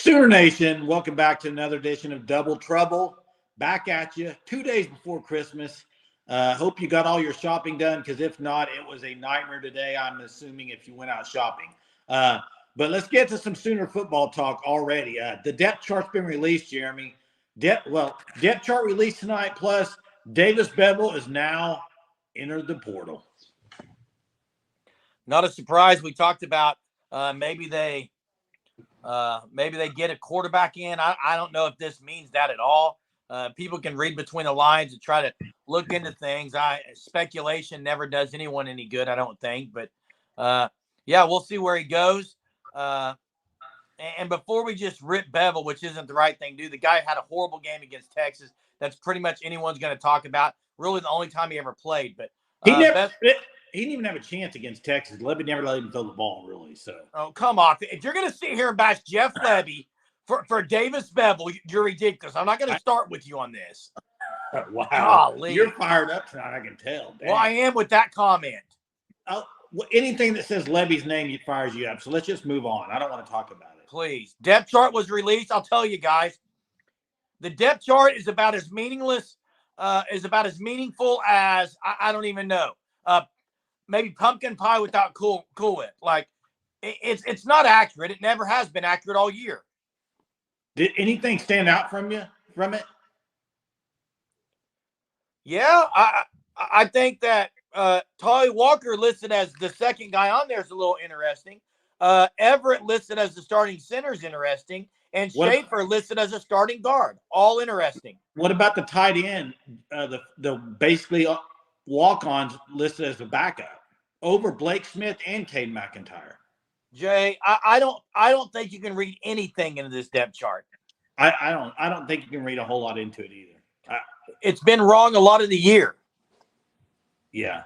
Sooner Nation, welcome back to another edition of Double Trouble. Back at you 2 days before Christmas. Hope you got all your shopping done, because if not, it was a nightmare today, I'm assuming, if you went out shopping. But let's get to some Sooner football talk already. The depth chart's been released, Jeremy. Depth chart released tonight, plus Davis Beville is now entered the portal. Not a surprise. We talked about maybe they get a quarterback in. I don't know if this means that at all. People can read between the lines and try to look into things. Speculation never does anyone any good, I don't think. But yeah, we'll see where he goes. And before we just rip Beville, which isn't the right thing to do, the guy had a horrible game against Texas. That's pretty much anyone's going to talk about. Really, the only time he ever played. But he didn't even have a chance against Texas. Lebby never let him throw the ball, really. So, oh, come on! If you're going to sit here and bash Jeff Lebby for Davis Beville, you're ridiculous. I'm not going to start with you on this. Wow, golly. You're fired up tonight. I can tell. Dang. Well, I am with that comment. Anything that says Lebby's name fires you up. So let's just move on. I don't want to talk about it. Please. Depth chart was released. I'll tell you guys, the depth chart is about as meaningless, meaningful as I don't even know. Maybe pumpkin pie without Cool Whip. Like, it's not accurate. It never has been accurate all year. Did anything stand out from it? Yeah, I think that Tolly Walker listed as the second guy on there is a little interesting. Everett listed as the starting center is interesting, and Schaefer listed as a starting guard. All interesting. What about the tight end? The basically walk-ons listed as the backup over Blake Smith and Cade McIntyre. Jay, I don't think you can read anything into this depth chart. I don't think you can read a whole lot into it either. It's been wrong a lot of the year. Yeah.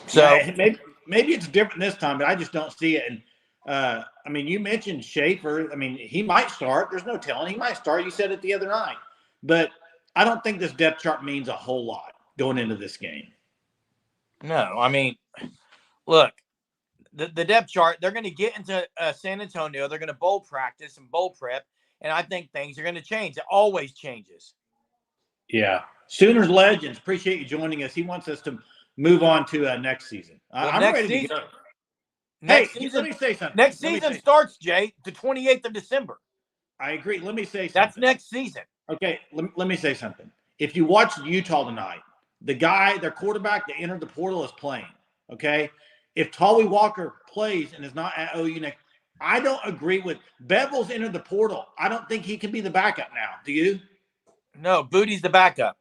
So yeah, maybe it's different this time, but I just don't see it. And I mean, you mentioned Schaefer. I mean, he might start. There's no telling. He might start. You said it the other night. But I don't think this depth chart means a whole lot going into this game. No, I mean, look, the depth chart, they're going to get into San Antonio. They're going to bowl practice and bowl prep. And I think things are going to change. It always changes. Yeah. Sooners Legends, appreciate you joining us. He wants us to move on to next season. I'm ready to go. Let me say something. Next season starts, Jay, the 28th of December. I agree. Let me say something. That's next season. Okay, let me say something. If you watch Utah tonight, their quarterback that entered the portal is playing, okay? If Tolly Walker plays and is not at OU next, I don't agree with Beville's entered the portal. I don't think he can be the backup now. Do you? No, Booty's the backup.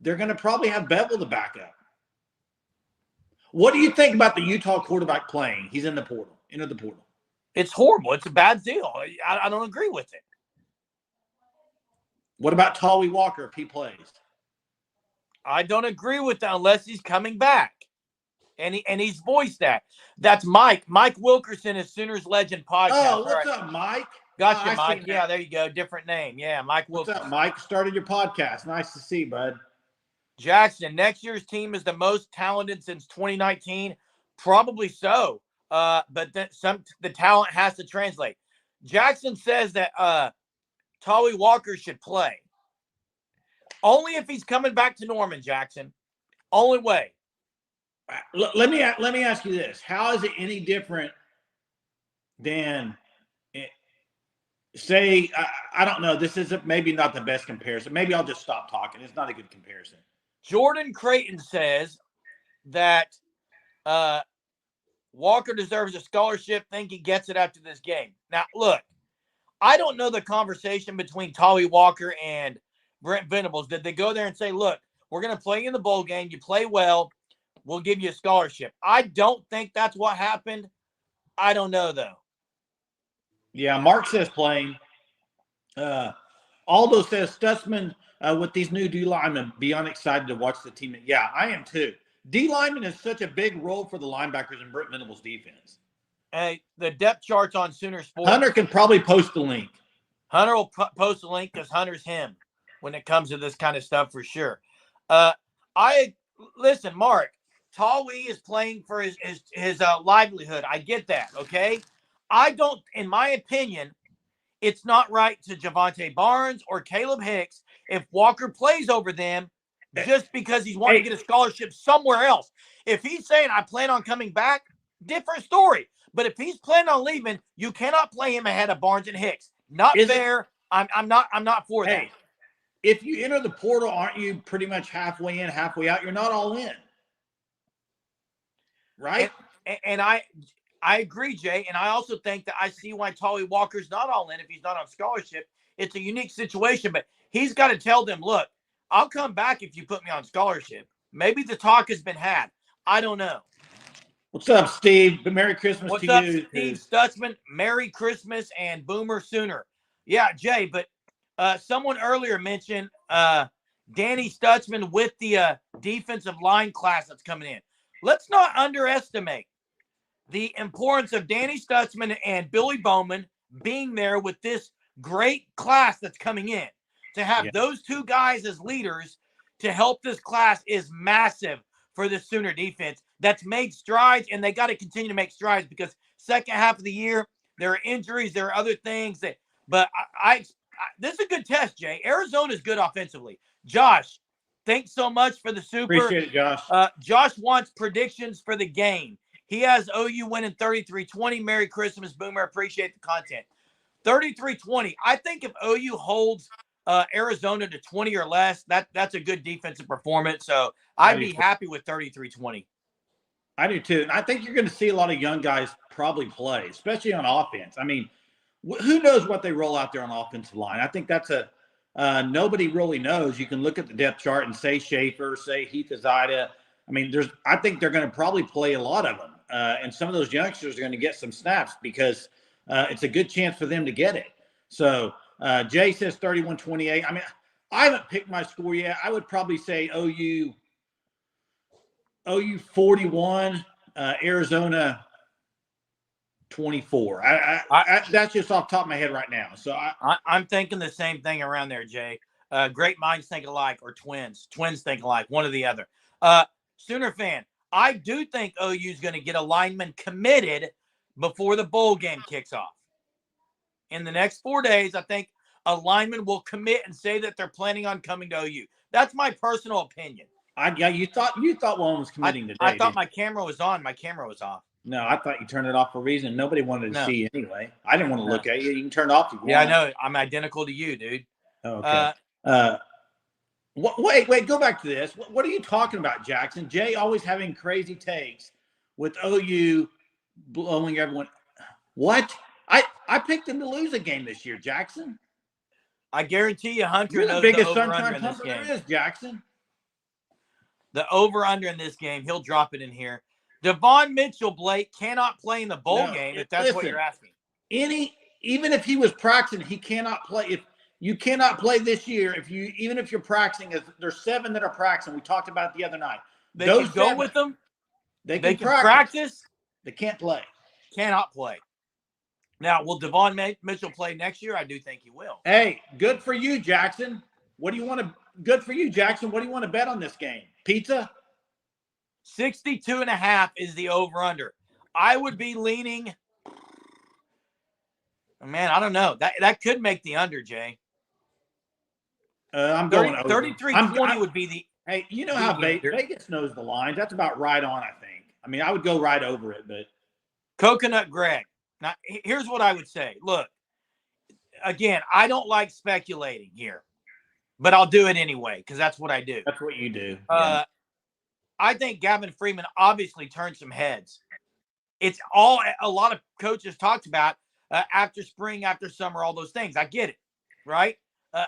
They're going to probably have Beville the backup. What do you think about the Utah quarterback playing? He's entered the portal. It's horrible. It's a bad deal. I don't agree with it. What about Tolly Walker if he plays? I don't agree with that unless he's coming back. And he's voiced that. That's Mike. Mike Wilkerson is Sooners Legend podcast. Oh, what's up, Mike? Gotcha, Mike. Yeah, there you go. Different name. Yeah, Mike Wilkerson. What's up, Mike? Started your podcast. Nice to see, bud. Jackson, next year's team is the most talented since 2019. Probably so. But the talent has to translate. Jackson says that Tolly Walker should play. Only if he's coming back to Norman, Jackson. Only way. Let me ask you this: how is it any different than, say, I don't know? This is maybe not the best comparison. Maybe I'll just stop talking. It's not a good comparison. Jordan Creighton says that Walker deserves a scholarship. Think he gets it after this game. Now, look, I don't know the conversation between Tolly Walker and Brent Venables. Did they go there and say, look, we're going to play in the bowl game. You play well, we'll give you a scholarship. I don't think that's what happened. I don't know, though. Yeah, Mark says playing. Aldo says Stutzman with these new D linemen, beyond excited to watch the team. Yeah, I am too. D lineman is such a big role for the linebackers in Brent Venables' defense. Hey, the depth charts on Sooner Sports. Hunter can probably post the link. Hunter will post the link because Hunter's him when it comes to this kind of stuff for sure. Listen, Mark. Tolly is playing for his livelihood. I get that, okay? I don't, in my opinion, it's not right to Javante Barnes or Caleb Hicks if Walker plays over them just because he's wanting to get a scholarship somewhere else. If he's saying, I plan on coming back, different story. But if he's planning on leaving, you cannot play him ahead of Barnes and Hicks. Not fair. I'm not for that. If you enter the portal, aren't you pretty much halfway in, halfway out? You're not all in. Right? And I agree, Jay. And I also think that I see why Tolly Walker's not all in if he's not on scholarship. It's a unique situation, but he's got to tell them, look, I'll come back if you put me on scholarship. Maybe the talk has been had. I don't know. What's up, Steve? Merry Christmas What's to up, you. Steve Stutzman? Merry Christmas and Boomer Sooner. Yeah, Jay, but someone earlier mentioned Danny Stutzman with the defensive line class that's coming in. Let's not underestimate the importance of Danny Stutzman and Billy Bowman being there with this great class that's coming in. To have those two guys as leaders to help this class is massive for the Sooner defense. That's made strides, and they got to continue to make strides because second half of the year, there are injuries, there are other things that. But this is a good test, Jay. Arizona's good offensively. Josh, thanks so much for the super. Appreciate it, Josh. Josh wants predictions for the game. He has OU winning 33-20. Merry Christmas, Boomer. Appreciate the content. 33-20. I think if OU holds Arizona to 20 or less, that's a good defensive performance. So I'd be happy with 33-20. I do too. And I think you're going to see a lot of young guys probably play, especially on offense. I mean, who knows what they roll out there on offensive line? I think that's nobody really knows. You can look at the depth chart and say Schaefer, say Heath Azida. I mean, I think they're going to probably play a lot of them. And some of those youngsters are going to get some snaps because it's a good chance for them to get it. So Jay says 31-28. I mean, I haven't picked my score yet. I would probably say OU 41, Arizona 24. That's just off the top of my head right now. So I'm thinking the same thing around there, Jay. Great minds think alike, or twins. Twins think alike, one or the other. Sooner fan, I do think OU is going to get a lineman committed before the bowl game kicks off. In the next 4 days, I think a lineman will commit and say that they're planning on coming to OU. That's my personal opinion. You thought one was committing today. I thought my camera was on. My camera was off. No, I thought you turned it off for a reason. Nobody wanted to see anyway. I didn't want to look at you. You can turn it off if you want. Yeah, I know. I'm identical to you, dude. Okay. Wait, go back to this. What are you talking about, Jackson? Jay always having crazy takes with OU blowing everyone. What? I picked them to lose a game this year, Jackson. I guarantee you Hunter You're knows the biggest the over-under sunshine in this pumper game. there is, Jackson. The over-under in this game, he'll drop it in here. Devon Mitchell, Blake, cannot play in the bowl game if that's what you're asking. Even if he was practicing, he cannot play. If you cannot play this year, even if you're practicing, there's 7 that are practicing. We talked about it the other night. They can go with them. They can practice. They can't play. Cannot play. Now, will Devon Mitchell play next year? I do think he will. Hey, good for you, Jackson. Good for you, Jackson. What do you want to bet on this game? Pizza? 62.5 is the over-under. I would be leaning. Man, I don't know. That could make the under, Jay. I'm going over. 33-20 would be the. Hey, you know how Vegas knows the lines. That's about right on, I think. I mean, I would go right over it, but. Coconut Greg. Now, here's what I would say. Look, again, I don't like speculating here, but I'll do it anyway because that's what I do. That's what you do. I think Gavin Freeman obviously turned some heads. It's all a lot of coaches talked about after spring, after summer, all those things. I get it, right?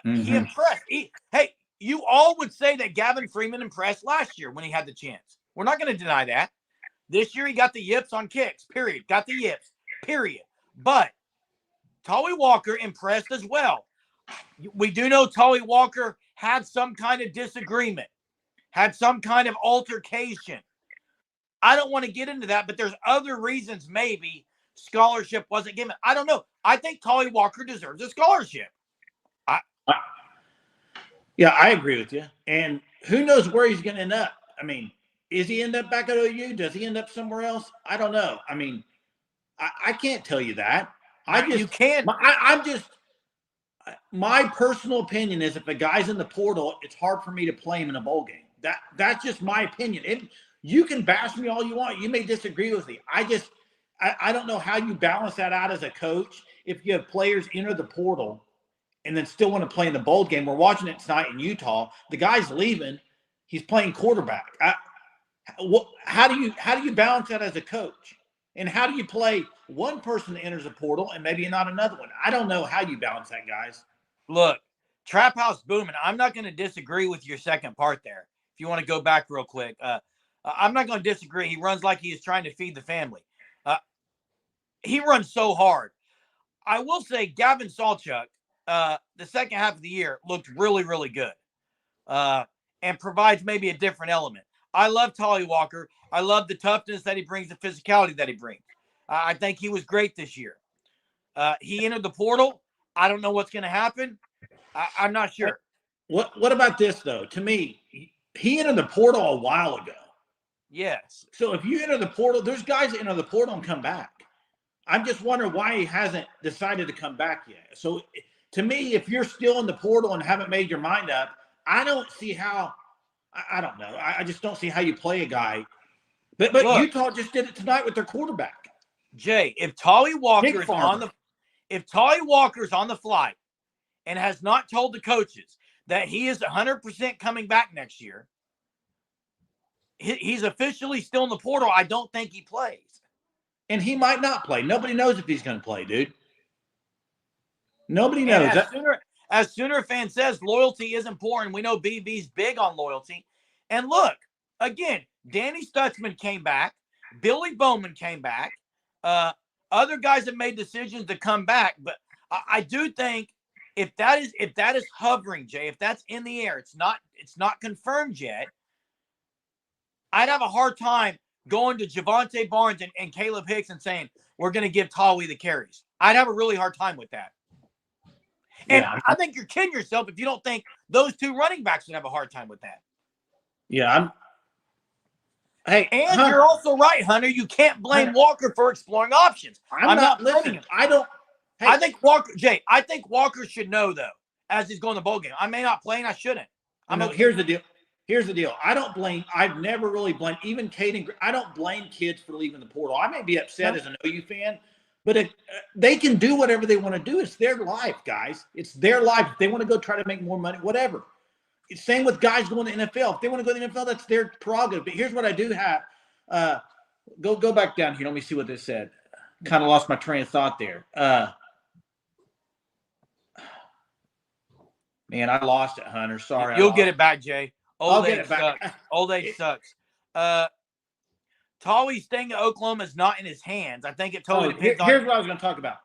He impressed. Hey, you all would say that Gavin Freeman impressed last year when he had the chance. We're not going to deny that. This year he got the yips on kicks, period. Got the yips, period. But Tolly Walker impressed as well. We do know Tolly Walker had some kind of disagreement, had some kind of altercation. I don't want to get into that, but there's other reasons maybe scholarship wasn't given. I don't know. I think Tolly Walker deserves a scholarship. Yeah, I agree with you. And who knows where he's going to end up? I mean, is he end up back at OU? Does he end up somewhere else? I don't know. I mean, I can't tell you that. You can't. I'm just my personal opinion is if a guy's in the portal, it's hard for me to play him in a bowl game. That's just my opinion. You can bash me all you want. You may disagree with me. I don't know how you balance that out as a coach if you have players enter the portal and then still want to play in the bowl game. We're watching it tonight in Utah. The guy's leaving. He's playing quarterback. How do you balance that as a coach? And how do you play one person that enters a portal and maybe not another one? I don't know how you balance that, guys. Look, Trap House booming. I'm not going to disagree with your second part there. If you want to go back real quick, I'm not going to disagree. He runs like he is trying to feed the family. He runs so hard. I will say Gavin Sawchuk, the second half of the year looked really, really good and provides maybe a different element. I love Tolly Walker. I love the toughness that he brings, the physicality that he brings. I think he was great this year. He entered the portal. I don't know what's going to happen. I'm not sure. What about this, though? To me, he entered the portal a while ago. Yes. So if you enter the portal, there's guys that enter the portal and come back. I'm just wondering why he hasn't decided to come back yet. So to me, if you're still in the portal and haven't made your mind up, I don't see how – I don't know. I just don't see how you play a guy. But look, Utah just did it tonight with their quarterback. Jay, if Tolly Walker is on the flight and has not told the coaches that he is 100% coming back next year, he's officially still in the portal. I don't think he plays. And he might not play. Nobody knows if he's going to play, dude. Nobody knows. As Sooner fan says, loyalty is important. We know BB's big on loyalty. And look, again, Danny Stutzman came back. Billy Bowman came back. Other guys have made decisions to come back. But I do think if that is hovering, Jay, if that's in the air, it's not confirmed yet, I'd have a hard time going to Javonte Barnes and Caleb Hicks and saying, we're going to give Tolly the carries. I'd have a really hard time with that. And yeah, I think you're kidding yourself if you don't think those two running backs would have a hard time with that. Yeah, you're also right, Hunter. You can't blame Walker for exploring options. I'm not listening. I think Walker should know, though, as he's going to the bowl game. I may not play and I shouldn't. Here's the deal. I've never really blamed, even Caden. I don't blame kids for leaving the portal. I may be upset as an OU fan, but they can do whatever they want to do. It's their life, guys. It's their life. If they want to go try to make more money, whatever. It's same with guys going to NFL. If they want to go to the NFL, that's their prerogative. But here's what I do have. Go back down here. Let me see what this said. Kind of lost my train of thought there. Man, I lost it, Hunter. Sorry. You'll get it back, Jay. Old age sucks. Old age sucks. Tolly's staying at Oklahoma is not in his hands. I think it totally depends on. Here's what I was going to talk about.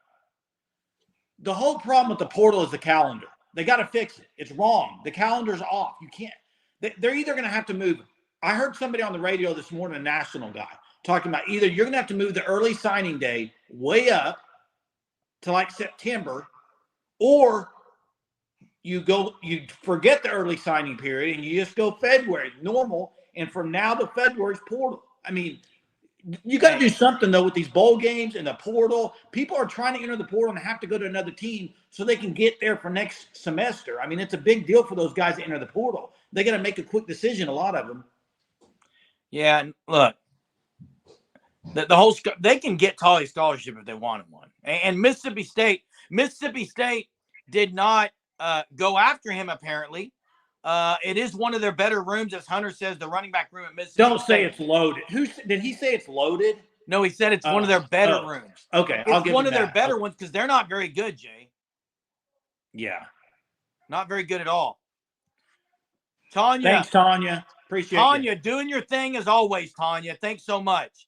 The whole problem with the portal is the calendar. They got to fix it. It's wrong. The calendar's off. You can't. They're either going to have to move. I heard somebody on the radio this morning, a national guy, talking about either you're going to have to move the early signing day way up to like September, or you forget the early signing period and you just go February, normal. And from now to February's portal. I mean, you got to do something, though, with these bowl games and the portal. People are trying to enter the portal and have to go to another team so they can get there for next semester. I mean, it's a big deal for those guys to enter the portal. They got to make a quick decision, a lot of them. Yeah, and look, the whole – they can get Tolly scholarship if they wanted one. And Mississippi State did not go after him, apparently. It is one of their better rooms, as Hunter says, the running back room at Mississippi Don't say it's loaded. Did he say it's loaded? No, he said it's one of their better rooms. Okay, I'll give one of their better ones because they're not very good, Jay. Yeah. Not very good at all. Tanya. Thanks, Tanya. Appreciate it. Tanya, doing your thing as always, Tanya. Thanks so much.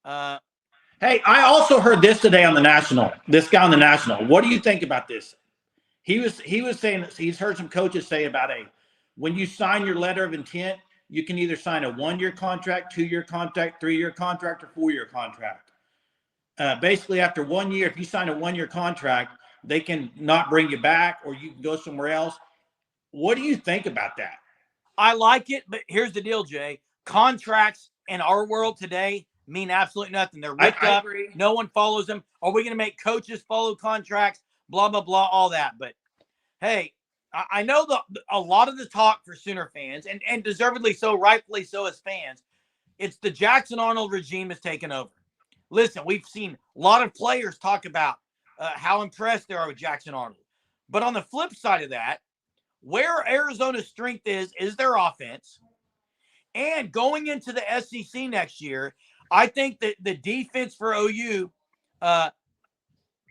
Hey, I also heard this today on the National. This guy on the National. What do you think about this? He was saying that he's heard some coaches say about when you sign your letter of intent, you can either sign a 1-year contract, 2-year contract, 3-year contract, or 4-year contract. Basically, after 1 year, if you sign a 1-year contract, they can not bring you back or you can go somewhere else. What do you think about that? I like it, but here's the deal, Jay. Contracts in our world today mean absolutely nothing. They're ripped up. Agree. No one follows them. Are we going to make coaches follow contracts? Blah, blah, blah, all that. But hey, I know a lot of the talk for Sooner fans, and deservedly so, rightfully so as fans, it's the Jackson Arnold regime has taken over. Listen, we've seen a lot of players talk about how impressed they are with Jackson Arnold. But on the flip side of that, where Arizona's strength is their offense. And going into the SEC next year, I think that the defense for OU,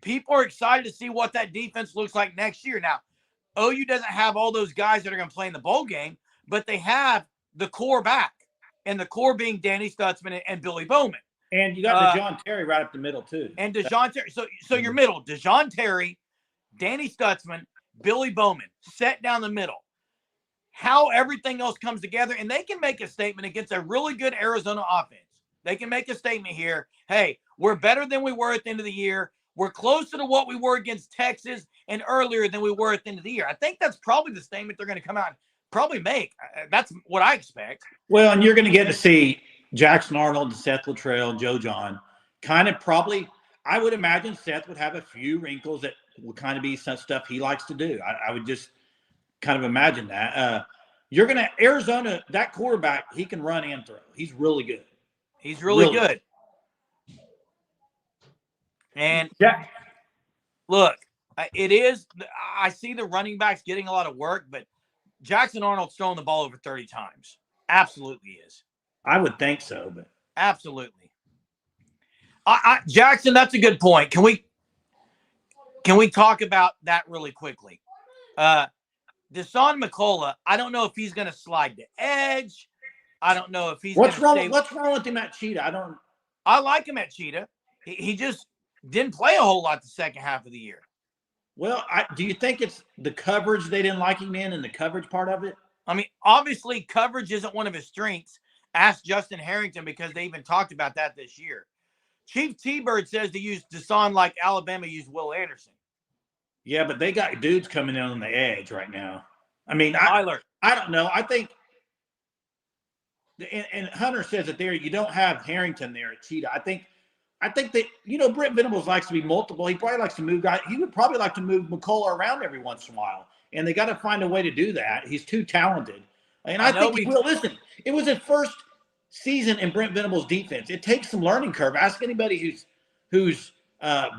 people are excited to see what that defense looks like next year. Now, OU doesn't have all those guys that are going to play in the bowl game, but they have the core back, and the core being Danny Stutzman and Billy Bowman. And you got DeJoun Terry right up the middle, too. And DeJoun Terry. So your middle, DeJoun Terry, Danny Stutzman, Billy Bowman, set down the middle. How everything else comes together, and they can make a statement against a really good Arizona offense. They can make a statement here. Hey, we're better than we were at the end of the year. We're closer to what we were against Texas and earlier than we were at the end of the year. I think that's probably the statement they're going to come out and probably make. That's what I expect. Well, and you're going to get to see Jackson Arnold and Seth Luttrell and Joe Jon kind of probably, I would imagine Seth would have a few wrinkles that would kind of be some stuff he likes to do. I would just kind of imagine that. You're going to Arizona, that quarterback, he can run and throw. He's really good. He's really good. And yeah, look, it is. I see the running backs getting a lot of work, but Jackson Arnold's throwing the ball over 30 times. Absolutely is. I would think so, but absolutely. Jackson, that's a good point. Can we talk about that really quickly? Dasan McCullough, I don't know if he's going to slide to edge. I don't know if he's what's wrong with him at Cheetah? I like him at Cheetah. He just didn't play a whole lot the second half of the year. Well, do you think it's the coverage they didn't like him in and the coverage part of it? I mean, obviously coverage isn't one of his strengths. Ask Justin Harrington, because they even talked about that this year. Chief T-Bird says to use Dasan like Alabama used Will Anderson. Yeah, but they got dudes coming in on the edge right now. I mean, I don't know. I think, and Hunter says that there you don't have Harrington there at Cheetah. I think that, Brent Venables likes to be multiple. He probably likes to move guys. He would probably like to move McCullough around every once in a while. And they got to find a way to do that. He's too talented. And I think he will. Listen, it was his first season in Brent Venables' defense. It takes some learning curve. Ask anybody who's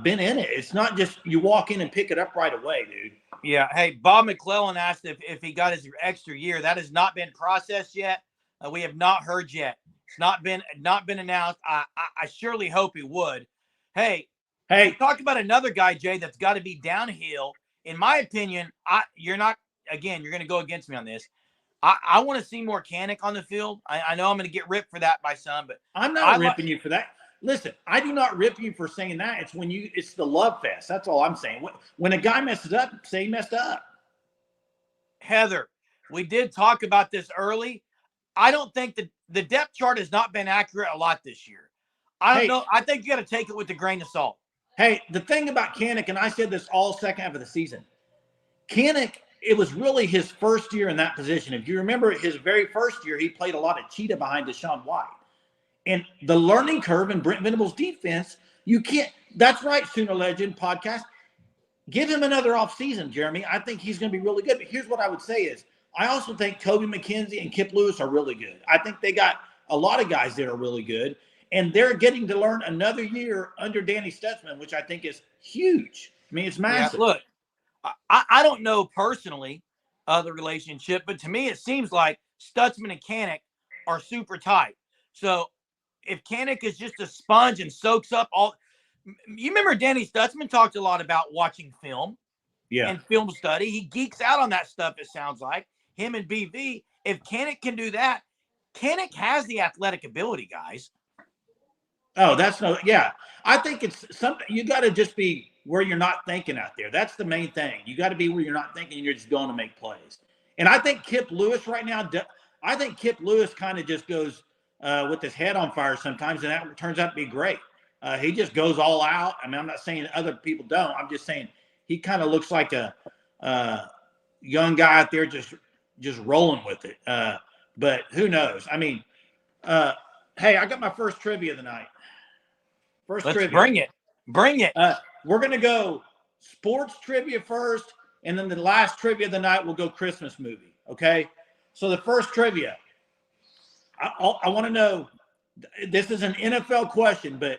been in it. It's not just you walk in and pick it up right away, dude. Yeah. Hey, Bob McClellan asked if he got his extra year. That has not been processed yet. We have not heard yet. It's not been announced. I surely hope he would. Hey, talk about another guy, Jay, that's got to be downhill. In my opinion, you're going to go against me on this. I want to see more Kanak on the field. I know I'm going to get ripped for that by some, but I'm not ripping you for that. Listen, I do not rip you for saying that. It's the love fest. That's all I'm saying. When a guy messes up, say he messed up. Heather, we did talk about this early. I don't think that the depth chart has not been accurate a lot this year. I don't know. I think you got to take it with a grain of salt. Hey, the thing about Kanak, and I said this all second half of the season, Kanak, it was really his first year in that position. If you remember his very first year, he played a lot of Cheetah behind Deshaun White. And the learning curve in Brent Venables' defense, you can't – that's right, Sooner Legend podcast. Give him another offseason, Jeremy. I think he's going to be really good. But here's what I would say is I also think Kobe McKenzie and Kip Lewis are really good. I think they got a lot of guys that are really good. And they're getting to learn another year under Danny Stutzman, which I think is huge. I mean, it's massive. Yeah, look, I don't know personally the relationship, but to me it seems like Stutzman and Kanak are super tight. So if Kanak is just a sponge and soaks up all – you remember Danny Stutzman talked a lot about watching film and film study. He geeks out on that stuff, it sounds like. Him and BV. If Kanak can do that, Kanak has the athletic ability, guys. Oh, I think it's something you got to just be where you're not thinking out there. That's the main thing. You got to be where you're not thinking and you're just going to make plays. And I think Kip Lewis right now, Kip Lewis kind of just goes with his head on fire sometimes, and that turns out to be great. He just goes all out. I mean, I'm not saying other people don't. I'm just saying he kind of looks like a young guy out there just rolling with it. But who knows? I mean, hey, I got my first trivia of the night. Let's trivia. Bring it. We're going to go sports trivia first, And then the last trivia of the night will go Christmas movie. Okay. So the first trivia, I want to know, this is an NFL question, but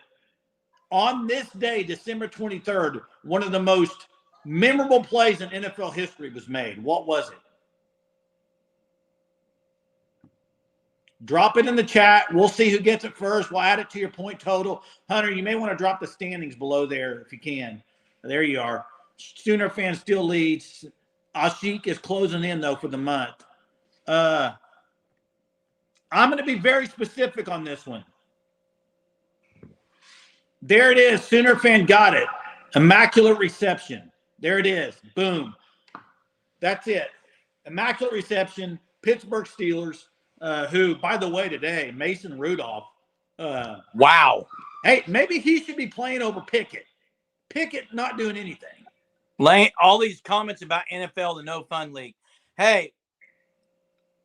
on this day, December 23rd, one of the most memorable plays in NFL history was made. What was it? Drop it in the chat. We'll see who gets it first. We'll add it to your point total. Hunter, you may want to drop the standings below there if you can. There you are. Sooner fan still leads. Ashik is closing in, though, for the month. I'm going to be very specific on this one. There it is. Sooner fan got it. Immaculate reception. There it is. Boom. That's it. Immaculate reception. Pittsburgh Steelers, who, by the way, today, Mason Rudolph. Wow. Hey, maybe he should be playing over Pickett. Pickett not doing anything. Lane, all these comments about NFL, the no fun league. Hey,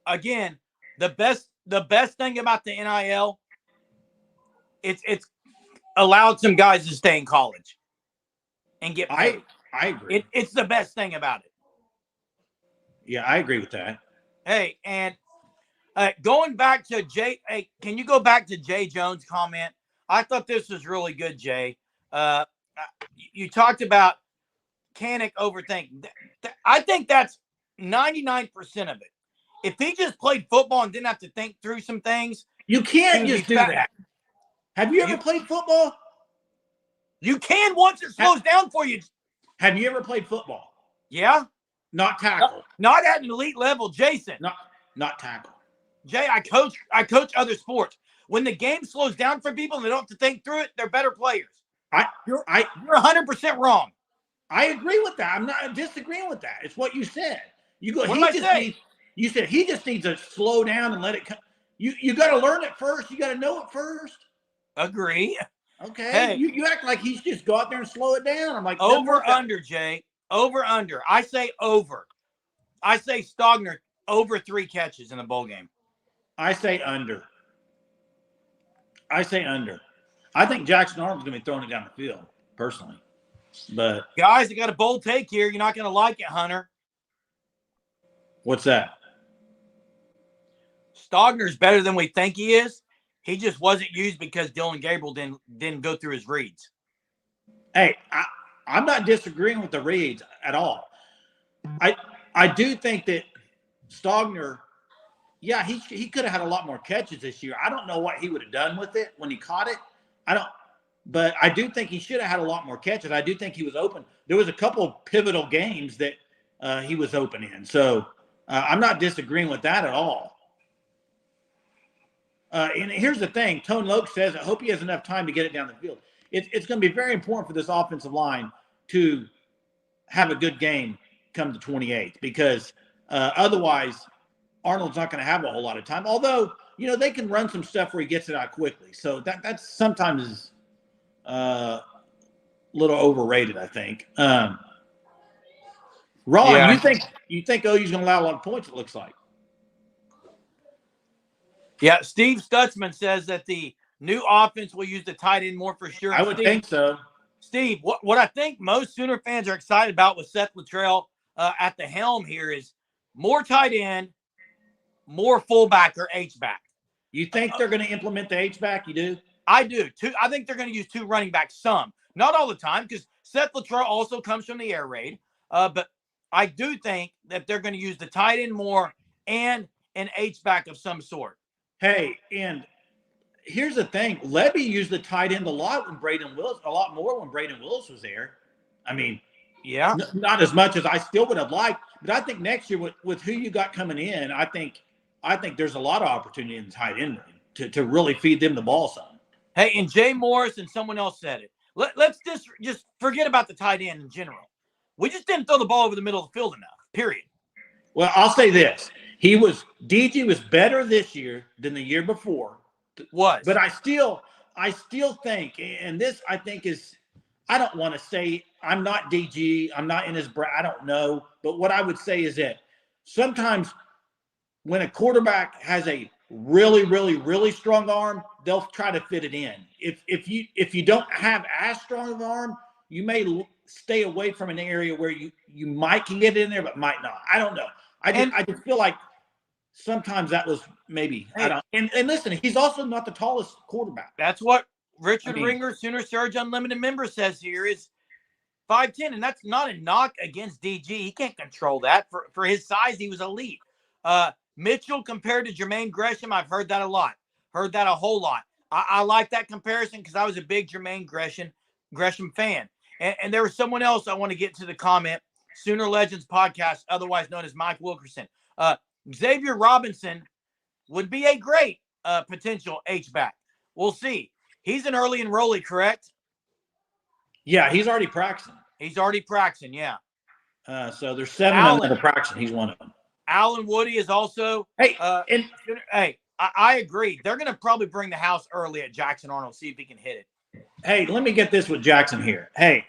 again, the best thing about the NIL, it's allowed some guys to stay in college and get paid. I agree. It's the best thing about it. Yeah, I agree with that. Hey, and going back to Jay, hey, can you go back to Jay Jones' comment? I thought this was really good, Jay. You talked about Kanak overthinking. I think that's 99% of it. If he just played football and didn't have to think through some things, you can't just do that. Have you ever played football? You can once it slows down for you. Have you ever played football? Yeah. Not tackle. Not at an elite level, Jason. Not tackle. Jay, I coach other sports. When the game slows down for people and they don't have to think through it, they're better players. You're 100% wrong. I agree with that. I'm not disagreeing with that. It's what you said. You go. You said he just needs to slow down and let it come. You got to learn it first. You got to know it first. Agree. Okay. Hey, you act like he's just go out there and slow it down. I'm like over under, Jay. Over under. I say over. I say Stogner over 3 catches in the bowl game. I say under. I think Jackson Arnold's going to be throwing it down the field, personally. But guys, I got a bold take here. You're not going to like it, Hunter. What's that? Stogner's better than we think he is. He just wasn't used because Dylan Gabriel didn't go through his reads. Hey, I'm not disagreeing with the reads at all. I do think that Stogner, yeah, he could have had a lot more catches this year. I don't know what he would have done with it when he caught it. But I do think he should have had a lot more catches. I do think he was open. There was a couple of pivotal games that he was open in. So I'm not disagreeing with that at all. And here's the thing. Tone Loke says, I hope he has enough time to get it down the field. It's going to be very important for this offensive line to have a good game come the 28th because otherwise Arnold's not going to have a whole lot of time. Although, they can run some stuff where he gets it out quickly. So that's sometimes a little overrated, I think. Ron, yeah. you think OU's going to allow a lot of points, it looks like. Yeah, Steve Stutzman says that the new offense will use the tight end more for sure. I would think so. Steve, what I think most Sooner fans are excited about with Seth Luttrell at the helm here is more tight end, more fullback or H-back. You think they're going to implement the H-back? You do? I do. I think they're going to use 2 running backs some. Not all the time because Seth Luttrell also comes from the air raid. But I do think that they're going to use the tight end more and an H-back of some sort. Hey, and here's the thing. Levy used the tight end a lot more when Braden Willis was there. I mean, yeah, not as much as I still would have liked, but I think next year with who you got coming in, I think there's a lot of opportunity in the tight end room to really feed them the ball some. Hey, and Jay Morris and someone else said it. Let's just forget about the tight end in general. We just didn't throw the ball over the middle of the field enough, period. Well, I'll say this. DG was better this year than the year before. But I still think, and this I think is, I don't want to say, I'm not DG, I'm not in his I don't know. But what I would say is that sometimes when a quarterback has a really, really, really strong arm, they'll try to fit it in. If you don't have as strong of an arm, you may stay away from an area where you might can get in there, but might not. I don't know. I just feel like sometimes that was maybe I don't. And listen, he's also not the tallest quarterback. That's what Richard Ringer, Sooner Surge Unlimited member, says here is 5'10", and that's not a knock against DG. He can't control that. For his size, he was elite. Mitchell compared to Jermaine Gresham, I've heard that a lot. Heard that a whole lot. I like that comparison because I was a big Jermaine Gresham fan. And there was someone else I want to get to the comment. Sooner Legends podcast, otherwise known as Mike Wilkerson. Xavier Robinson would be a great potential H-back. We'll see. He's an early enrollee, correct? Yeah, he's already practicing. He's already practicing, yeah. So there's 7 of them that are practicing. He's one of them. Alan Woody is also. Hey, I agree. They're going to probably bring the house early at Jackson Arnold, see if he can hit it. Hey, let me get this with Jackson here. Hey,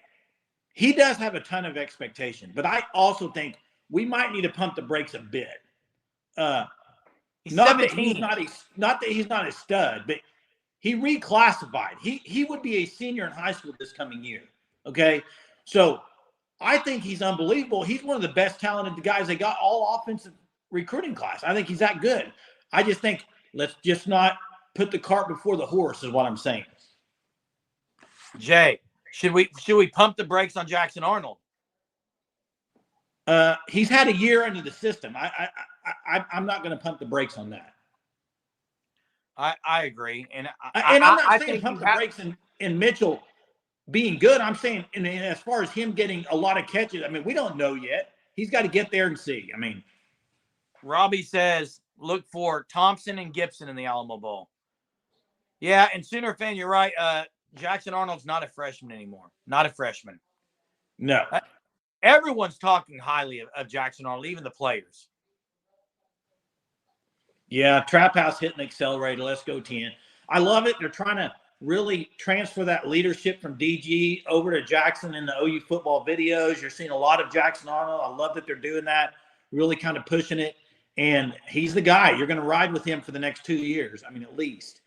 he does have a ton of expectation, but I also think we might need to pump the brakes a bit. He's not 17. That he's not a stud, but he reclassified. He would be a senior in high school this coming year. Okay, so I think he's unbelievable. He's one of the best talented guys they got all offensive recruiting class. I think he's that good. I just think let's just not put the cart before the horse is what I'm saying. Jay, should we pump the brakes on Jackson Arnold? He's had a year into the system. I'm not going to pump the brakes on that. I agree, and I'm not saying pump the brakes in Mitchell being good. I'm saying, and as far as him getting a lot of catches, I mean, we don't know yet. He's got to get there and see. I mean, Robbie says look for Thompson and Gibson in the Alamo Bowl. Yeah, and Sooner fan, you're right. Jackson Arnold's not a freshman anymore. Not a freshman. No. Everyone's talking highly of Jackson Arnold, even the players. Yeah, Trap House hitting the accelerator. Let's go 10. I love it. They're trying to really transfer that leadership from DG over to Jackson in the OU football videos. You're seeing a lot of Jackson Arnold. I love that they're doing that, really kind of pushing it. And he's the guy. You're going to ride with him for the next 2 years. I mean, at least.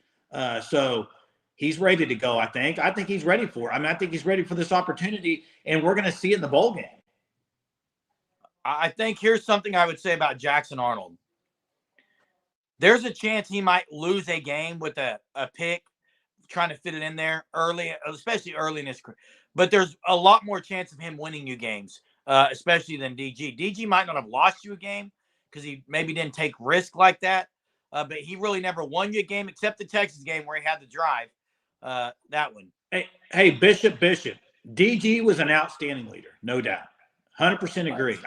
So he's ready to go, I think. I think he's ready for it. I mean, I think he's ready for this opportunity, and we're going to see it in the bowl game. I think here's something I would say about Jackson Arnold. There's a chance he might lose a game with a pick, trying to fit it in there early, especially early in his career. But there's a lot more chance of him winning you games, especially than DG. DG might not have lost you a game because he maybe didn't take risk like that. But he really never won you a game except the Texas game where he had the drive. That one. Hey, Bishop. DG was an outstanding leader, no doubt. 100% agree.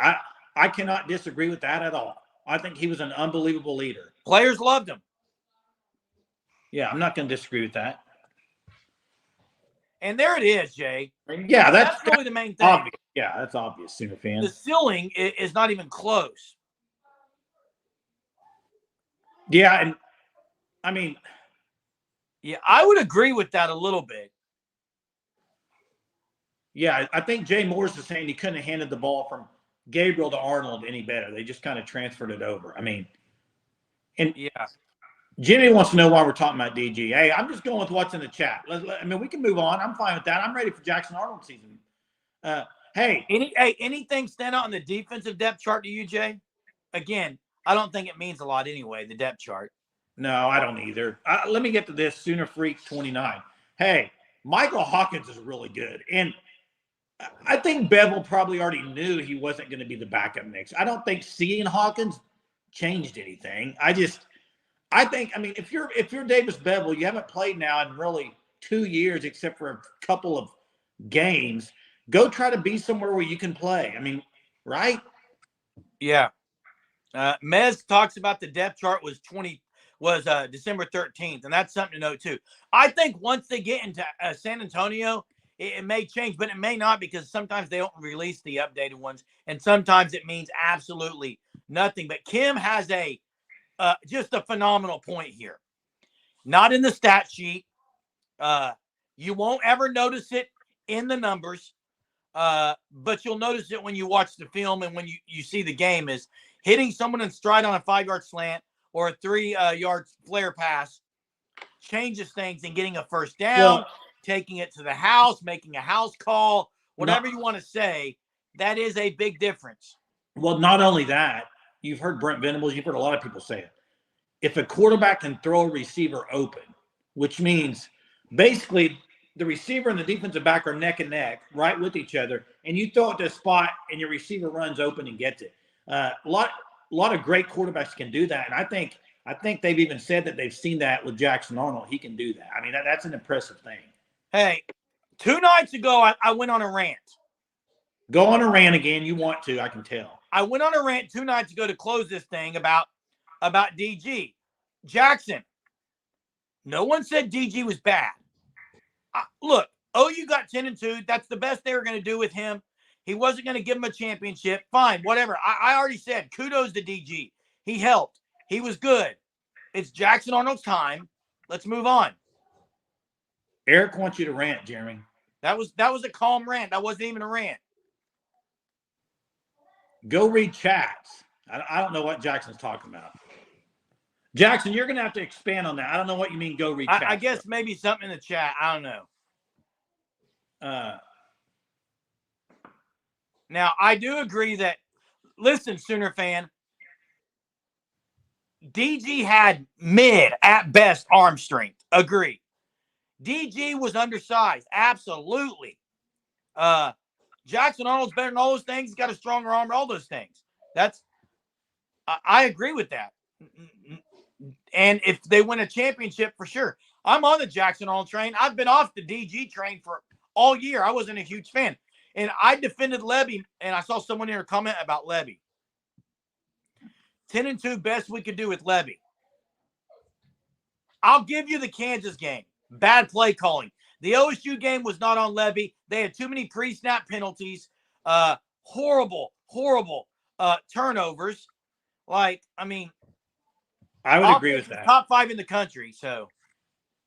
I cannot disagree with that at all. I think he was an unbelievable leader. Players loved him. Yeah, I'm not going to disagree with that. And there it is, Jay. Yeah, that's really the main thing. Obvious. Yeah, that's obvious, Sooner fans. The ceiling is not even close. Yeah, and I mean, yeah, I would agree with that a little bit. Yeah, I think Jay Moore's is saying he couldn't have handed the ball from Gabriel to Arnold any better. They just kind of transferred it over. I mean, and yeah, Jimmy wants to know why we're talking about DG. Hey, I'm just going with what's in the chat. I mean, we can move on. I'm fine with that. I'm ready for Jackson Arnold season. Anything stand out on the defensive depth chart to you, Jay? Again, I don't think it means a lot anyway, the depth chart. No, I don't either. Let me get to this. Sooner Freak 29. Hey, Michael Hawkins is really good. And I think Bevel probably already knew he wasn't going to be the backup next. I don't think seeing Hawkins changed anything. I mean, if you're Davis Bevel, you haven't played now in really 2 years except for a couple of games. Go try to be somewhere where you can play. I mean, right? Yeah. Mez talks about the depth chart was December 13th, and that's something to note too. I think once they get into San Antonio, it may change, but it may not because sometimes they don't release the updated ones, and sometimes it means absolutely nothing. But Kim has just a phenomenal point here. Not in the stat sheet. You won't ever notice it in the numbers, but you'll notice it when you watch the film and when you see the game is hitting someone in stride on a 5-yard slant or a 3-yard flare pass changes things and getting a first down, taking it to the house, making a house call, whatever you want to say, that is a big difference. Well, not only that, you've heard Brent Venables, you've heard a lot of people say it. If a quarterback can throw a receiver open, which means basically the receiver and the defensive back are neck and neck, right with each other, and you throw it to a spot and your receiver runs open and gets it. A lot of great quarterbacks can do that, and I think they've even said that they've seen that with Jackson Arnold. He can do that. I mean, that's an impressive thing. Hey, 2 nights ago, I went on a rant. Go on a rant again. You want to, I can tell. I went on a rant 2 nights ago to close this thing about DG. Jackson, no one said DG was bad. Look, OU got 10-2. That's the best they were going to do with him. He wasn't going to give him a championship. Fine, whatever. I already said kudos to DG. He helped. He was good. It's Jackson Arnold's time. Let's move on. Eric wants you to rant, Jeremy. That was a calm rant. That wasn't even a rant. Go read chats. I don't know what Jackson's talking about. Jackson, you're going to have to expand on that. I don't know what you mean, go read chats. I guess maybe something in the chat. I don't know. Now, I do agree that, listen, Sooner fan, DG had mid, at best, arm strength. Agree. DG was undersized. Absolutely. Jackson Arnold's better than all those things. He's got a stronger arm, all those things. I agree with that. And if they win a championship, for sure. I'm on the Jackson Arnold train. I've been off the DG train for all year. I wasn't a huge fan. And I defended Lebby, and I saw someone here comment about Lebby. 10-2, best we could do with Lebby. I'll give you the Kansas game. Bad play calling. The OSU game was not on Lebby. They had too many pre-snap penalties. Horrible turnovers. I would agree with that. Top 5 in the country, so.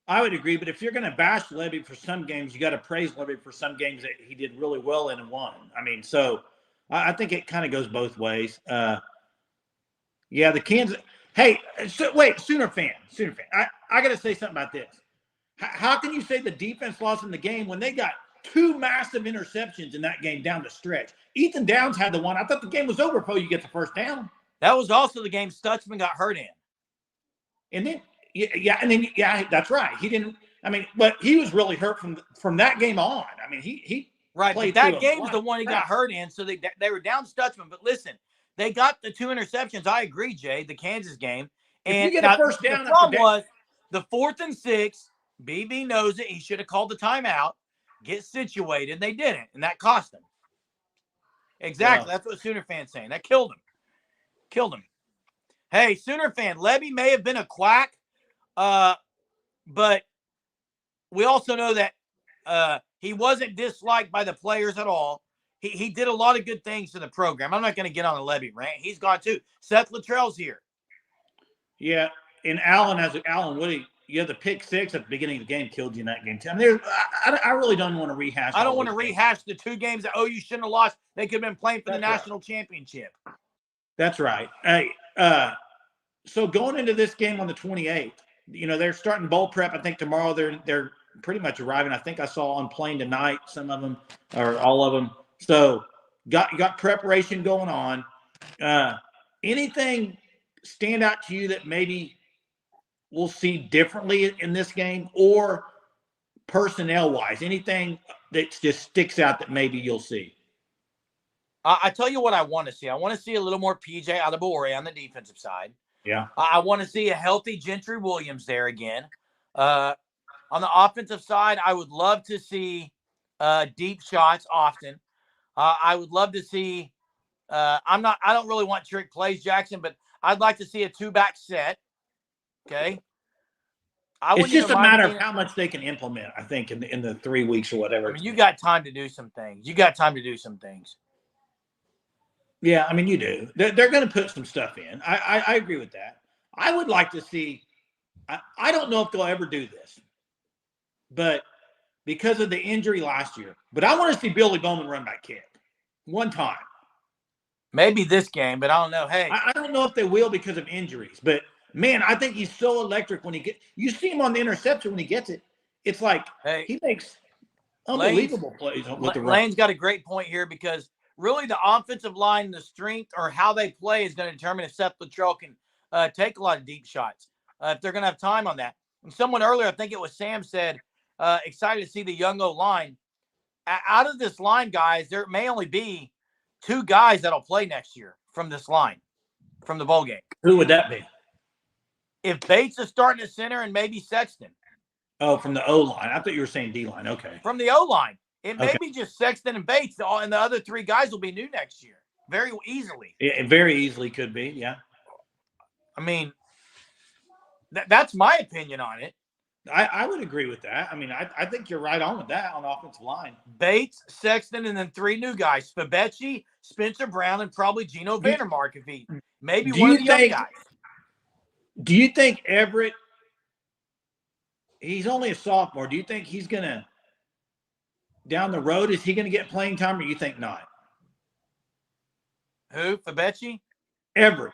I would agree, but if you're going to bash Lebby for some games, you got to praise Lebby for some games that he did really well in and won. I mean, so I think it kind of goes both ways. Yeah, the Kansas. Hey, wait, Sooner fan. I got to say something about this. How can you say the defense lost in the game when they got 2 massive interceptions in that game down the stretch? Ethan Downs had the one. I thought the game was over before you get the first down. That was also the game Stutzman got hurt in. And then, yeah, that's right. He didn't. I mean, but he was really hurt from that game on. I mean, he right. But that game was the one he got hurt in, so they were down Stutzman. But listen, they got the 2 interceptions. I agree, Jay. The Kansas game, and if you get a first down, the problem was the 4th and 6. BB knows it. He should have called the timeout, get situated, and they didn't, and that cost them. Exactly. Yeah. That's what Sooner fan's saying. That killed him. Hey, Sooner fan, Lebby may have been a quack, but we also know that he wasn't disliked by the players at all. He did a lot of good things to the program. I'm not going to get on a Lebby rant. He's gone too. Seth Luttrell's here. Yeah, and Alan Woody. You have the pick 6 at the beginning of the game killed you in that game. I mean, I really don't want to rehash. I don't want to rehash the 2 games that OU shouldn't have lost. They could have been playing for the national championship. That's right. Hey, so going into this game on the 28th, they're starting bowl prep. I think tomorrow they're pretty much arriving. I think I saw on plane tonight, some of them or all of them. So got preparation going on. Anything stand out to you that maybe we'll see differently in this game, or personnel-wise, anything that just sticks out that maybe you'll see? I tell you what I want to see. I want to see a little more PJ Adebawore on the defensive side. Yeah. I want to see a healthy Gentry Williams there again. On the offensive side, I would love to see deep shots often. I would love to see I don't really want trick plays, Jackson, but I'd like to see a 2-back set. Okay. It's just a matter of how much they can implement, I think, in the 3 weeks or whatever. I mean, you got time to do some things. Yeah, I mean, you do. They're going to put some stuff in. I agree with that. I would like to see I don't know if they'll ever do this, but because of the injury last year. But I want to see Billy Bowman run back kick one time. Maybe this game, but I don't know. Hey, I don't know if they will because of injuries, but man, I think he's so electric when you see him on the interception when he gets it. It's like he makes Unbelievable plays with the run. Lane's got a great point here because really the offensive line and the strength or how they play is going to determine if Seth Luttrell can take a lot of deep shots, if they're going to have time on that. And someone earlier, I think it was Sam, said, excited to see the young O-line. Out of this line, guys, there may only be 2 guys that'll play next year from this line, from the bowl game. Who would that be? If Bates is starting at center and maybe Sexton. Oh, from the O-line. I thought you were saying D-line. Okay. From the O-line. It may be just Sexton and Bates, and the other 3 guys will be new next year. Very easily. It very easily could be, yeah. I mean, that's my opinion on it. I would agree with that. I mean, I think you're right on with that on the offensive line. Bates, Sexton, and then 3 new guys. Fabechi, Spencer Brown, and probably Geno Vandermark if he maybe one of the young guys. Do you think Everett, he's only a sophomore, do you think he's going to, down the road, is he going to get playing time or you think not? Who? Fabechi? Everett.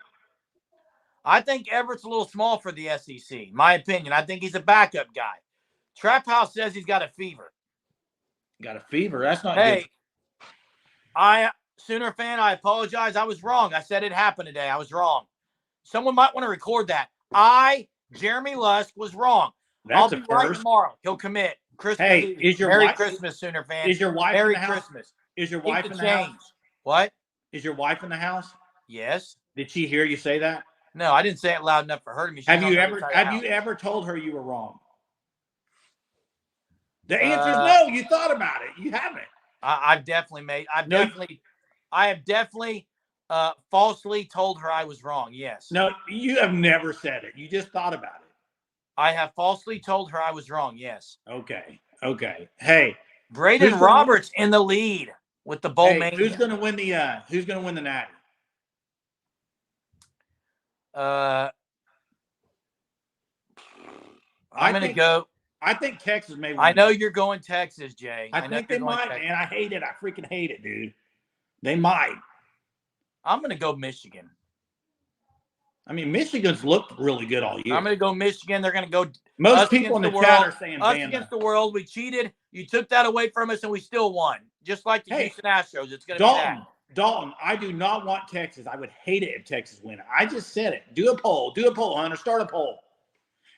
I think Everett's a little small for the SEC. My opinion. I think he's a backup guy. Trap House says he's got a fever. Got a fever? That's not good. Hey, Sooner fan, I apologize. I was wrong. I said it happened today. I was wrong. Someone might want to record that. Jeremy Lusk, was wrong. I'll be right tomorrow. He'll commit. Christmas Eve. Is your Merry wife, Christmas, Sooner fan. Is your wife Merry in the house? Christmas. Is your wife in the house? What? Is your wife in the house? Yes. Did she hear you say that? No, I didn't say it loud enough for her to me. Have you ever told her you were wrong? The answer is no. You thought about it. You haven't. I have definitely falsely told her I was wrong. Yes. No, you have never said it. You just thought about it. I have falsely told her I was wrong. Yes. Okay. Hey, Braden Roberts in the lead with the bowl mania. Who's going to win the Natty? I'm going to go. I think Texas may win. I know you're going Texas, Jay. I think they might, man. I hate it. I freaking hate it, dude. They might. I'm going to go Michigan. I mean, Michigan's looked really good all year. I'm going to go Michigan. They're going to go. Most people in the chat are saying us against the world. We cheated. You took that away from us, and we still won. Just like the Houston Astros. It's going to be that. Dalton, I do not want Texas. I would hate it if Texas win. I just said it. Do a poll. Do a poll, Hunter. Start a poll.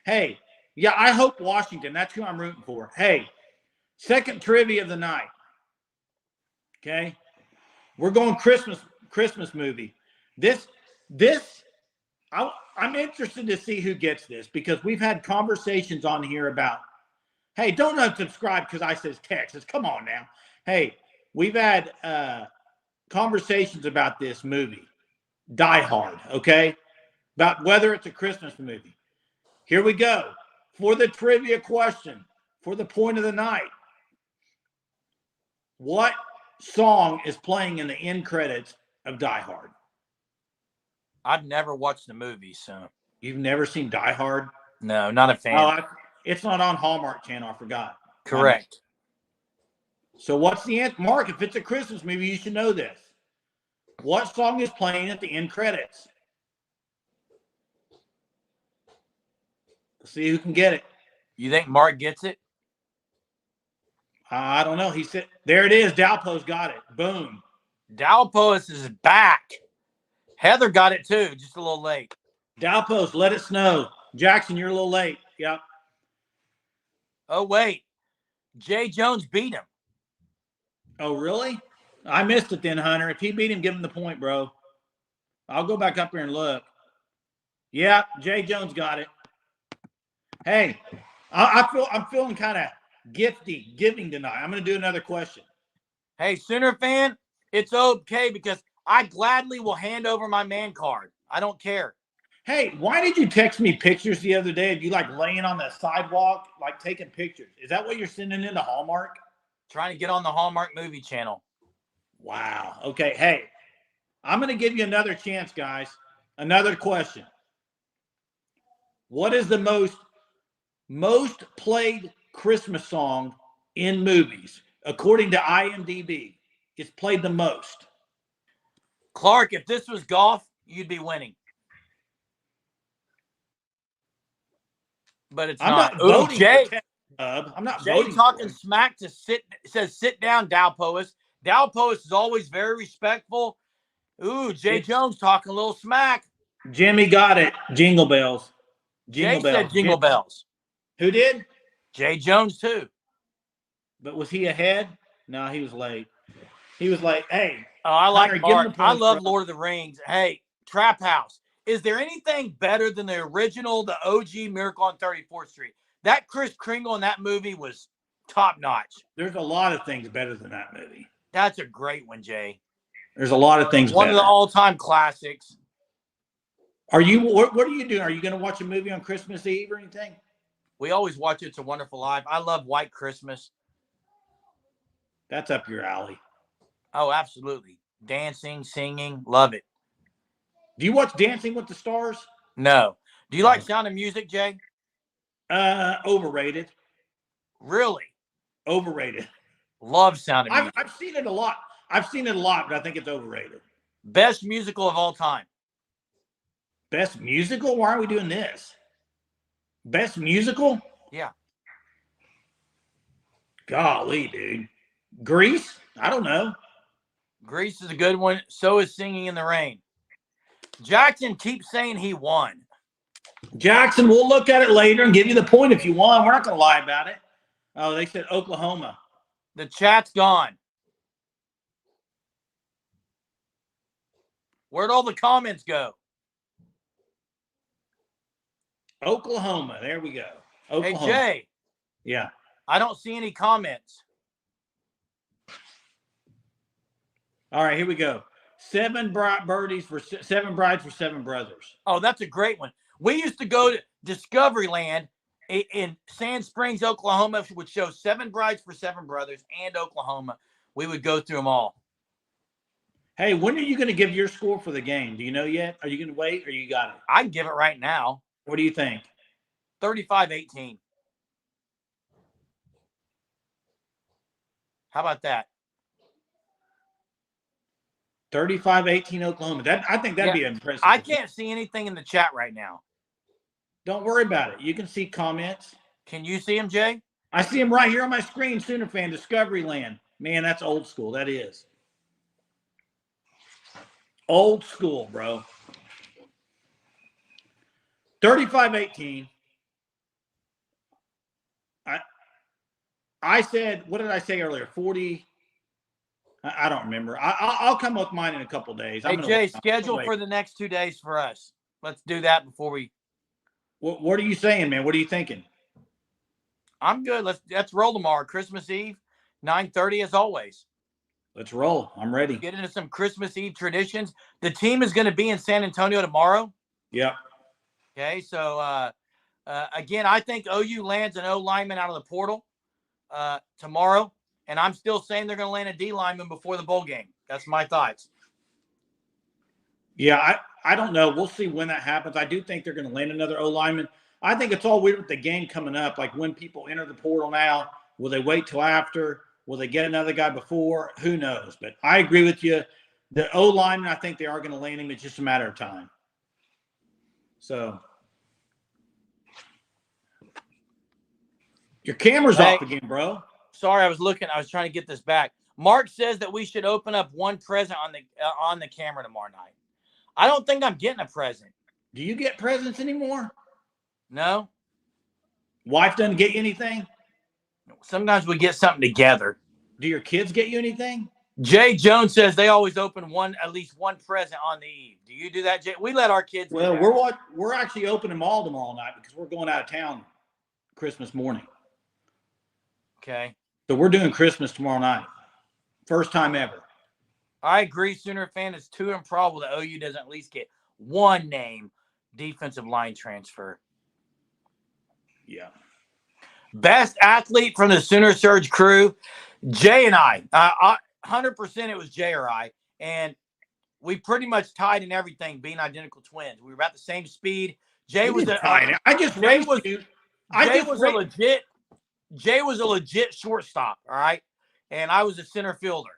Hey, yeah, I hope Washington. That's who I'm rooting for. Hey, second trivia of the night. Okay, we're going Christmas movie. I'm interested to see who gets this because we've had conversations on here about, hey, don't unsubscribe because I says Texas. Come on now. Hey, we've had conversations about this movie, Die Hard, okay? About whether it's a Christmas movie. Here we go. For the trivia question, for the point of the night, what song is playing in the end credits of Die Hard? I've never watched the movie, so. You've never seen Die Hard? No, not a fan. It's not on Hallmark Channel. I forgot. Correct. So what's the answer? Mark, if it's a Christmas movie, you should know this. What song is playing at the end credits? Let's see who can get it. You think Mark gets it? I don't know. He said, there it is. Dalpo's got it. Boom. Dalpos is back. Heather got it too, just a little late. Dalpos, let it snow. Jackson, you're a little late. Yep. Oh, wait. Jay Jones beat him. Oh, really? I missed it then, Hunter. If he beat him, give him the point, bro. I'll go back up here and look. Yeah, Jay Jones got it. Hey, I'm feeling kind of giving tonight. I'm going to do another question. Hey, Sooner fan, it's okay because I gladly will hand over my man card. I don't care. Hey, why did you text me pictures the other day of you like laying on the sidewalk, like taking pictures? Is that what you're sending into Hallmark? Trying to get on the Hallmark movie channel. Wow. Okay. Hey, I'm going to give you another chance, guys. Another question. What is the most played Christmas song in movies? According to IMDb, it's played the most. Clark, if this was golf, you'd be winning. But it's not. Voting Jay, I'm not Jay voting talking for him. smack to says sit down, Dalpois. Dalpois is always very respectful. Ooh, Jay Jones talking a little smack. Jimmy got it. Jingle bells. Jingle Jay bells. said jingle bells. Who did? Jay Jones too. But was he ahead? No, he was late. He was like, hey, Oh, I like Hunter, give him Mark. the points, I love bro. Lord of the Rings. Hey, Trap House. Is there anything better than the original, the OG Miracle on 34th Street? That Kris Kringle in that movie was top notch. There's a lot of things better than that movie. That's a great one, Jay. There's a lot of things One better. of the all-time classics. Are you? What are you doing? Are you going to watch a movie on Christmas Eve or anything? We always watch It's a Wonderful Life. I love White Christmas. That's up your alley. Oh, absolutely. Dancing, singing, love it. Do you watch Dancing with the Stars? No. Do you like Sound of Music, Jay? Overrated. Really? Overrated. Love Sound of Music. I've seen it a lot. But I think it's overrated. Best musical of all time. Best musical? Why are we doing this? Best musical? Yeah. Golly, dude. Grease? I don't know. Grease is a good one. So is Singing in the Rain. Jackson keeps saying he won. Jackson, we'll look at it later and give you the point if you want. We're not going to lie about it. Oh, they said Oklahoma. The chat's gone. Where'd all the comments go? Oklahoma. There we go. Oklahoma. Hey, Jay. Yeah. I don't see any comments. All right, here we go. Seven brides for seven brothers. Oh, that's a great one. We used to go to Discoveryland in Sand Springs, Oklahoma, which would show Seven Brides for Seven Brothers and Oklahoma. We would go through them all. Hey, when are you going to give your score for the game? Do you know yet? Are you going to wait or you got it? I can give it right now. What do you think? 35-18. How about that? 35-18 Oklahoma. I think that'd be impressive. I can't see anything in the chat right now. Don't worry about it. You can see comments. Can you see them, Jay? I see them right here on my screen. Sooner fan, Discoveryland. Man, that's old school. That is. Old school, bro. 35-18. I said, what did I say earlier? 40. I don't remember. I'll come up with mine in a couple days. Hey, Jay, schedule for the next 2 days for us. Let's do that before we. What are you saying, man? What are you thinking? I'm good. Let's roll tomorrow. Christmas Eve, 9:30 as always. Let's roll. I'm ready. Get into some Christmas Eve traditions. The team is going to be in San Antonio tomorrow. Yep. Okay, so again, I think OU lands an O lineman out of the portal tomorrow, and I'm still saying they're going to land a D lineman before the bowl game. That's my thoughts. Yeah, I don't know. We'll see when that happens. I do think they're going to land another O lineman. I think it's all weird with the game coming up. Like when people enter the portal now, will they wait till after? Will they get another guy before? Who knows? But I agree with you. The O lineman, I think they are going to land him. It's just a matter of time. So your camera's off again, bro. Sorry, I was trying to get this back. Mark says that we should open up one present on the camera tomorrow night. I don't think I'm getting a present. Do you get presents anymore? No. Wife doesn't get you anything? Sometimes we get something together. Do your kids get you anything? Jay Jones says they always open at least one present on the eve. Do you do that, Jay? We let our kids. Well, we're actually opening them all tomorrow night because we're going out of town Christmas morning. Okay. So we're doing Christmas tomorrow night. First time ever. I agree. Sooner fan, it's too improbable that OU doesn't at least get one name defensive line transfer. Yeah. Best athlete from the Sooner Surge crew, Jay and I. 100% it was Jay or I. And we pretty much tied in everything, being identical twins. We were about the same speed. Jay was Jay was a legit shortstop, all right? And I was a center fielder.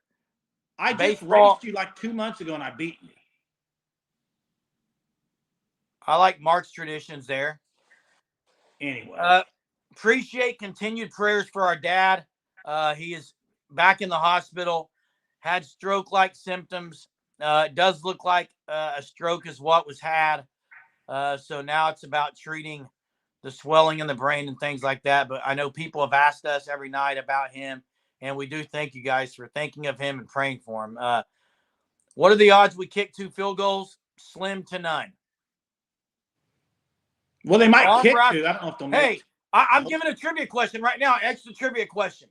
I just raced you like 2 months ago and I beat you. I like Mark's traditions there. Anyway. appreciate continued prayers for our dad. He is back in the hospital, had stroke-like symptoms. It does look like a stroke is what was had. So now it's about treating the swelling in the brain and things like that. But I know people have asked us every night about him, and we do thank you guys for thinking of him and praying for him. What are the odds we kick 2 field goals? Slim to none. Well, they might kick 2. I don't know if they'll make. Hey, I'm giving a trivia question right now. Extra trivia question.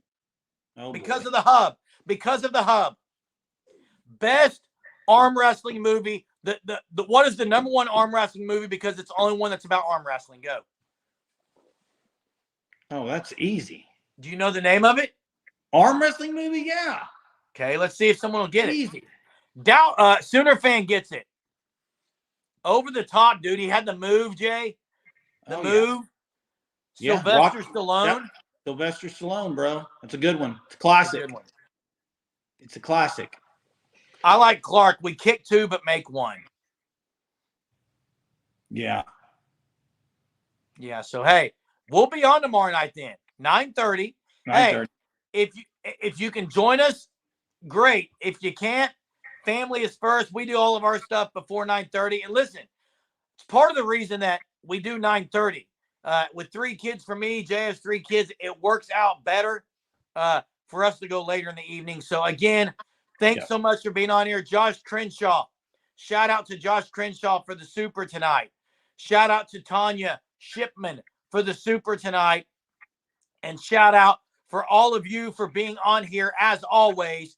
Oh, because boy. of the hub. Because of the hub. Best arm wrestling movie. The what is the #1 arm wrestling movie? Because it's the only one that's about arm wrestling. Go. Oh, that's easy. Do you know the name of it? Arm wrestling movie? Yeah. Okay, let's see if someone will get it. Easy. Sooner fan gets it. Over the top, dude. He had the move, Jay. The move. Yeah. Sylvester Stallone. Yep. Sylvester Stallone, bro. That's a good one. It's a classic. Good one. It's a classic. I like Clark. We kick 2, but make 1. Yeah. Yeah. So hey, we'll be on tomorrow night then, 9:30. Hey, if you can join us, great. If you can't, family is first. We do all of our stuff before 9:30. And listen, it's part of the reason that we do 9:30. With 3 kids for me, Jay has 3 kids. It works out better for us to go later in the evening. So again, thanks so much for being on here. Josh Crenshaw. Shout out to Josh Crenshaw for the super tonight. Shout out to Tanya Shipman for the super tonight. And shout out for all of you for being on here as always.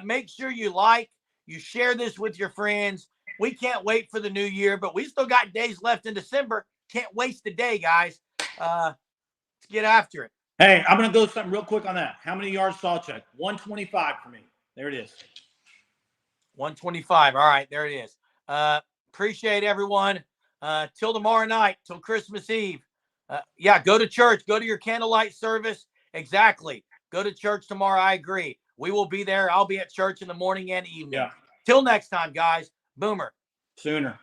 Make sure you like, you share this with your friends. We can't wait for the new year, but we still got days left in December. Can't waste a day, guys. Let's get after it. Hey, I'm going to go something real quick on that. How many yards Sawchuck? 125 for me. There it is. 125. All right, there it is. Appreciate everyone. Till tomorrow night, till Christmas Eve. Go to church. Go to your candlelight service. Exactly. Go to church tomorrow. I agree. We will be there. I'll be at church in the morning and evening. Yeah. Till next time, guys. Boomer. Sooner.